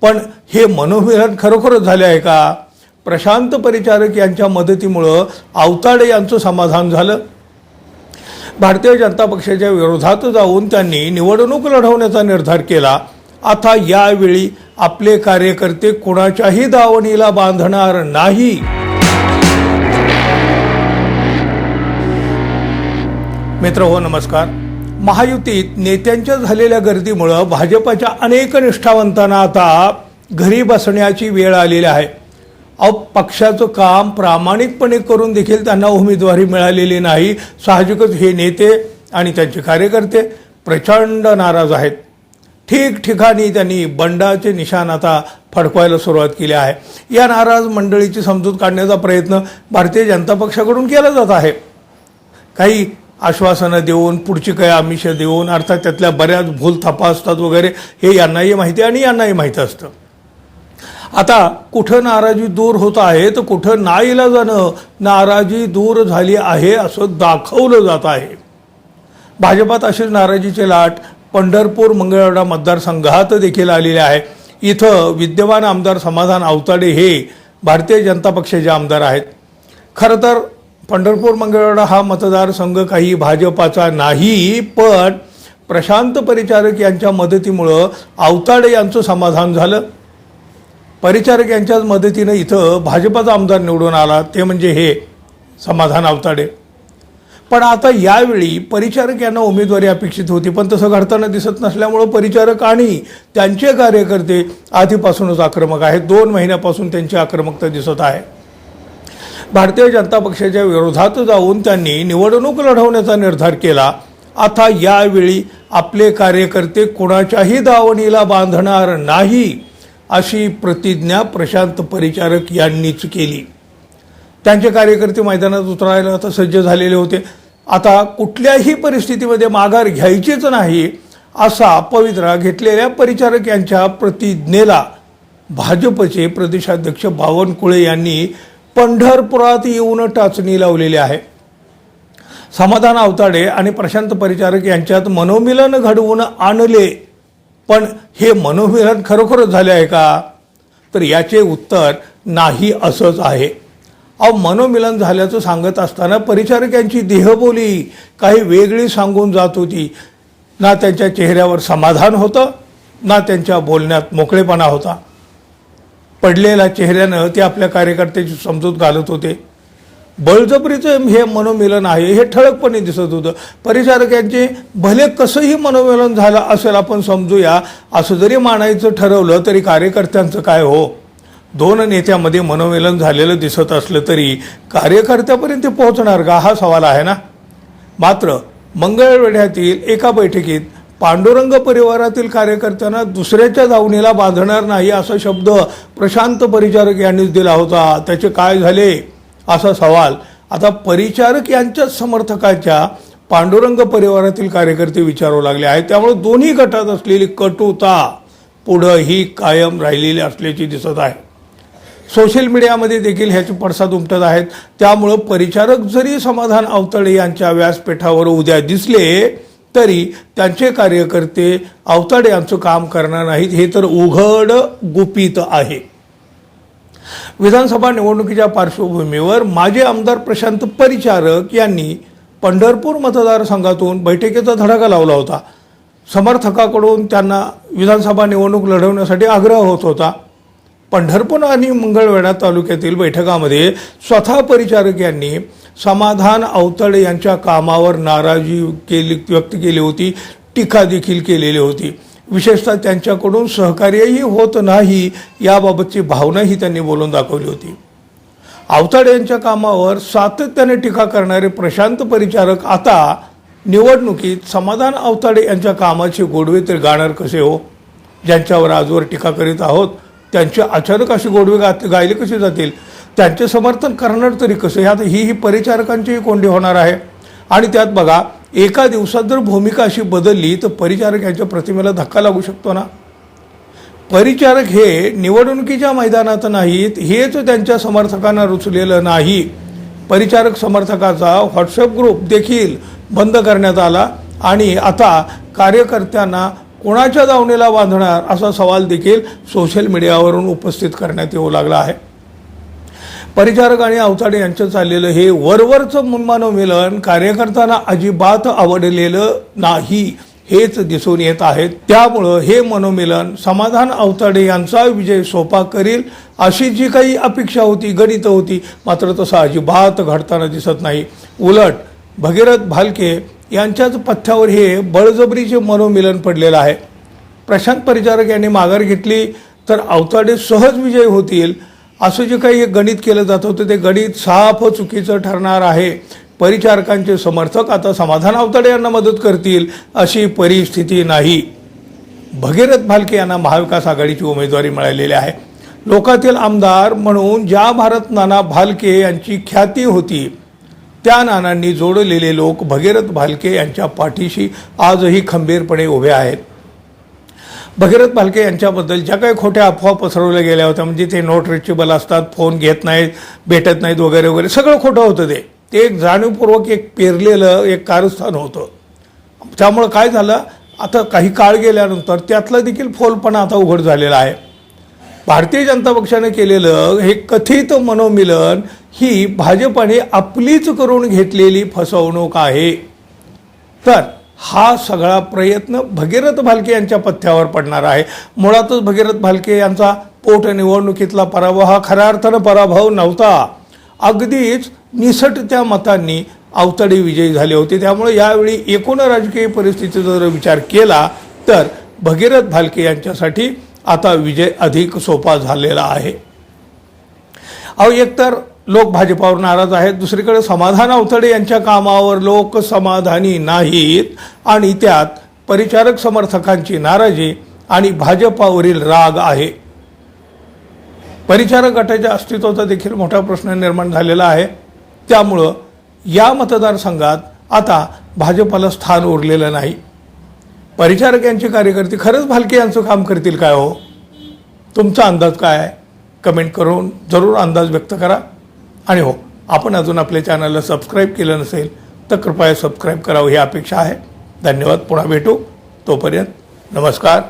पण हे मनोमिलन खरोखरच झाले आहे का? प्रशांत परिचारक यांच्या मदतीमुळं आवताडे यांचं समाधान झालं. भारतीय जनता पक्षाच्या विरोधात जाऊन त्यांनी निवडणूक लढवण्याचा निर्धार केला. आता यावेळी आपले कार्यकर्ते कोणाच्याही दावणीला बांधणार नाही. मित्रहो नमस्कार. महायुतीत नेत्यांच्या झालेल्या गर्दीमुळं भाजपच्या अनेक निष्ठावंतांना आता घरी बसण्याची वेळ आलेली आहे. पक्षाचं काम प्रामाणिकपणे करून देखील त्यांना उमेदवारी मिळालेली नाही. साहजिकच हे नेते आणि त्यांचे कार्यकर्ते प्रचंड नाराज आहेत. ठिकठिकाणी त्यांनी बंडाचे निशाण आता फडकवायला सुरुवात केली आहे. या नाराज मंडळीची समजूत काढण्याचा प्रयत्न भारतीय जनता पक्षाकडून केला जात आहे. काही आश्वासनं देऊन, पुढची काही आमिष देऊन, अर्थात त्यातल्या बऱ्याच भूल थापा असतात वगैरे, हे यांनाही माहिती आणि यांनाही माहीत असतं. आता कुठं नाराजी दूर होत आहे तर कुठं नाईलाजानं नाराजी दूर झाली आहे असं दाखवलं जात आहे. भाजपात अशीच नाराजीची लाट पंढरपूर मंगळवेढा मतदारसंघात देखील आलेले आहे. इथं विद्यमान आमदार समाधान आवताडे हे भारतीय जनता पक्षाचे आमदार आहेत. खरं तर पंढरपूर मंगळवेढा हा मतदारसंघ काही भाजपाचा नाही, पण प्रशांत परिचारक यांच्या मदतीमुळं आवताडे यांचं समाधान झालं. परिचारक यांच्याच मदतीनं इथं भाजपाचा आमदार निवडून आला, ते म्हणजे हे समाधान आवताडे. पण आता यावेळी परिचारक यांना उमेदवारी अपेक्षित होती, पण तसं घडताना दिसत नसल्यामुळं परिचारक आणि त्यांचे कार्यकर्ते आधीपासूनच आक्रमक आहेत. 2 महिन्यापासून त्यांची आक्रमकता दिसत आहे. भारतीय जनता पक्षाच्या विरोधात जाऊन त्यांनी निवडणूक लढवण्याचा निर्धार केला. आता यावेळी आपले कार्यकर्ते कोणाच्याही दावणीला बांधणार नाही अशी प्रतिज्ञा प्रशांत परिचारक यांनीच केली. त्यांचे कार्यकर्ते मैदानात उतरायला आता सज्ज झालेले होते. आता कुठल्याही परिस्थितीमध्ये माघार घ्यायचीच नाही असा पवित्रा घेतलेल्या परिचारक यांच्या प्रतिज्ञेला भाजपचे प्रदेशाध्यक्ष बावनकुळे यांनी पंढरपुरात येऊन टाचणी लावलेली आहे. समाधान आवताडे आणि प्रशांत परिचारक यांच्यात मनोमिलन घडवून आणले, पण हे मनोमिलन खरोखरच झाले आहे का? तर याचे उत्तर नाही असंच आहे. मनोमिलन झाल्याचं सांगत असताना परिचारक यांची देहबोली काही वेगळी सांगून जात होती. ना त्यांच्या चेहऱ्यावर समाधान होतं, ना त्यांच्या बोलण्यात मोकळेपणा होता. पडलेल्या चेहऱ्यानं ते आपल्या कार्यकर्त्याची समजूत घालत होते. बळजबरीचं हे मनोमिलन आहे हे ठळकपणे दिसत होतं. परिचारक यांचे भले कसंही मनोमिलन झालं असेल आपण समजूया, असं जरी मानायचं ठरवलं तरी कार्यकर्त्यांचं काय हो? 2 नेत्यामध्ये मनोमिलन झालेलं दिसत असलं तरी कार्यकर्त्यापर्यंत ते पोहोचणार का, हा सवाल आहे ना. मात्र मंगळवेढ्यातील एका बैठकीत पांडुरंग परिवारातील कार्यकर्त्यांना दुसऱ्याच्या दावणीला बांधणार नाही असा शब्द प्रशांत परिचारक यांनीच दिला होता. त्याचे काय झाले असा सवाल आता परिचारक यांच्याच समर्थकाच्या पांडुरंग परिवारातील कार्यकर्ते विचारू लागले आहेत. त्यामुळे दोन्ही गटात असलेली कटुता पुढंही कायम राहिलेली असल्याची दिसत आहे. सोशल मीडियामध्ये देखील ह्याचे पडसाद उमटत आहेत. त्यामुळं परिचारक जरी समाधान आवताडे यांच्या व्यासपीठावर उद्या दिसले तरी त्यांचे कार्यकर्ते आवताडे यांचं काम करणार नाहीत, हे तर उघड गुपित आहे. विधानसभा निवडणुकीच्या पार्श्वभूमीवर माजी आमदार प्रशांत परिचारक यांनी पंढरपूर मतदारसंघातून बैठकीचा धडाका लावला होता. समर्थकाकडून त्यांना विधानसभा निवडणूक लढवण्यासाठी आग्रह होत होता. पंढरपूर आणि मंगळवेढा तालुक्यातील बैठकामध्ये स्वतः परिचारक यांनी समाधान आवताडे यांच्या कामावर नाराजी व्यक्त केली होती, टीका देखील केलेली होती. विशेषतः त्यांच्याकडून सहकार्यही होत नाही याबाबतची भावनाही त्यांनी बोलून दाखवली होती. आवताडे यांच्या कामावर सातत्याने टीका करणारे प्रशांत परिचारक आता निवडणुकीत समाधान आवताडे यांच्या कामाचे गोडवे तर गाणार कसे हो? ज्यांच्यावर आजवर टीका करीत आहोत त्यांचे अचानक असे गोडवे गायले कसे जातील? त्यांचे समर्थन करणार तरी कसे? आता ही परिचारकांचीही कोंडी होणार आहे. आणि त्यात बघा, एका दिवसात जर भूमिका अशी बदलली तर परिचारक यांच्या प्रतिमेला धक्का लागू शकतो ना. परिचारक हे निवडणुकीच्या मैदानात नाहीत, हेच त्यांच्या समर्थकांना रुचलेलं नाही. परिचारक समर्थकाचा व्हॉट्सअप ग्रुप देखील बंद करण्यात आला आणि आता कार्यकर्त्यांना कोणाच्या दावणीला बांधणार असा सवाल देखील सोशल मीडियावरून उपस्थित करण्यात येऊ लागला आहे. परिचारक आणि अवताडे यांचं चाललेलं हे वरवरचं मनोमिलन कार्यकर्त्यांना अजिबात आवडलेलं नाही हेच दिसून येत आहे. त्यामुळं हे मनोमिलन समाधान अवताडे यांचा विजय सोपा करील अशी जी काही अपेक्षा होती, गणित होती, मात्र तसं अजिबात घडताना दिसत नाही. उलट भगीरथ भालके यांच्याच पथ्यावर हे बळजबरीचे मनोमिलन पडलेलं आहे. प्रशांत परिचारक यांनी माघार घेतली तर अवताडे सहज विजय होतील असं जे काही गणित केलं जात होतं ते गणित साफ चुकीचं ठरणार आहे. परिचारकांचे समर्थक आता समाधान अवताडे यांना मदत करतील अशी परिस्थिती नाही. भगीरथ भालके यांना महाविकास आघाडीची उमेदवारी मिळालेली आहे. लोकातील आमदार म्हणून ज्या भारत नाना भालके यांची ख्याती होती त्या नानांनी जोडलेले लोक भगीरथ भालके यांच्या पाठीशी आजही खंबीरपणे उभे आहेत. भगीरथ भालके यांच्याबद्दल ज्या काही खोट्या अफवा पसरवल्या गेल्या होत्या, म्हणजे ते नॉट रिचेबल असतात, फोन घेत नाहीत, भेटत नाहीत वगैरे वगैरे, सगळं खोटं होतं. ते एक जाणीवपूर्वक एक पेरलेलं एक कारस्थान होतं. त्यामुळं काय झालं, आता काही काळ गेल्यानंतर त्यातला देखील फोलपणा आता उघड झालेला आहे. भारतीय जनता पक्षाने केलेलं हे कथित मनोमिलन ही भाजपाने आपलीच करून घेतलेली फसवणूक आहे. तर हा सगळा प्रयत्न भगीरथ भालके यांच्या पथ्यावर पडणार आहे. मुळातच भगीरथ भालके यांचा पोटनिवडणुकीतला पराभव हा खऱ्या अर्थानं पराभव नव्हता. अगदीच निसटत्या मतांनी अवताडे विजयी झाले होते. त्यामुळे यावेळी एकूण राजकीय परिस्थितीचा जर विचार केला तर भगीरथ भालके यांच्यासाठी आता विजय अधिक सोपा झालेला आहे. एकतर लोक भाजपावर नाराज आहेत, दुसरीकडे समाधान अवताडे यांच्या कामावर लोक समाधानी नाहीत आणि त्यात परिचारक समर्थकांची नाराजी आणि भाजपावरील राग आहे. परिचारक गटाच्या अस्तित्वाचा देखील मोठा प्रश्न निर्माण झालेला आहे. त्यामुळं या मतदारसंघात आता भाजपाला स्थान उरलेलं नाही. परिचारक यांचे कार्यकर्ते खरंच भालके यांचं काम करतील काय हो? तुमचा अंदाज काय आहे? कमेंट करून जरूर अंदाज व्यक्त करा. आणि हो, आपण अजून आपल्या चॅनलला सबस्क्राईब केलं नसेल तर कृपया सबस्क्राईब करावं ही अपेक्षा आहे. धन्यवाद. पुन्हा भेटू. तोपर्यंत नमस्कार.